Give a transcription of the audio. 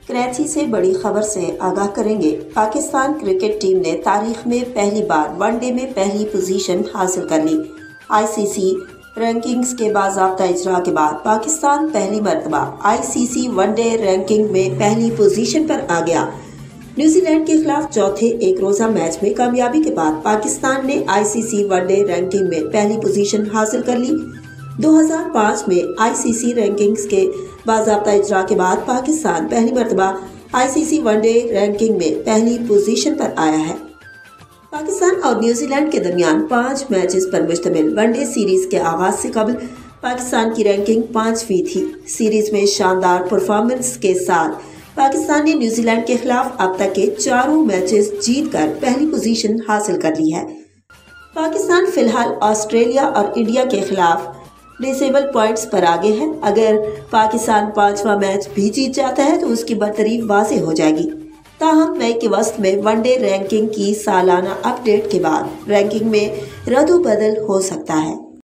कराची से बड़ी खबर से आगाह करेंगे। पाकिस्तान क्रिकेट टीम ने तारीख में पहली बार वनडे में पहली पोजीशन हासिल कर ली। आईसीसी रैंकिंग्स के बाज़ाब्ता इजरा के बाद पाकिस्तान पहली मरतबा आईसीसी वनडे रैंकिंग में पहली पोजीशन पर आ गया। न्यूजीलैंड के खिलाफ चौथे एक रोजा मैच में कामयाबी के बाद पाकिस्तान ने आईसीसी वनडे रैंकिंग में पहली पोजीशन हासिल कर ली। 2005 में आईसीसी रैंकिंग्स के बाज़ाब्ता इजरा के बाद पाकिस्तान पहली मरतबा आईसीसी वनडे रैंकिंग में पहली पोजीशन पर आया है। पाकिस्तान और न्यूजीलैंड के दरमियान 5 मैचेस पर मुश्तमिल वनडे सीरीज के आगाज से कबल पाकिस्तान की रैंकिंग 5वीं थी। सीरीज में शानदार परफॉर्मेंस के साथ पाकिस्तान ने न्यूजीलैंड के खिलाफ अब तक के 4 मैचेस जीतकर पहली पोजीशन हासिल कर ली है। पाकिस्तान फिलहाल ऑस्ट्रेलिया और इंडिया के खिलाफ डिसेबल पॉइंट्स पर आगे है। अगर पाकिस्तान 5वां मैच भी जीत जाता है तो उसकी बरतरी वाज़ेह हो जाएगी। ताहम मई के वस्त में वनडे रैंकिंग की सालाना अपडेट के बाद रैंकिंग में रद्द-ओ-बदल हो सकता है।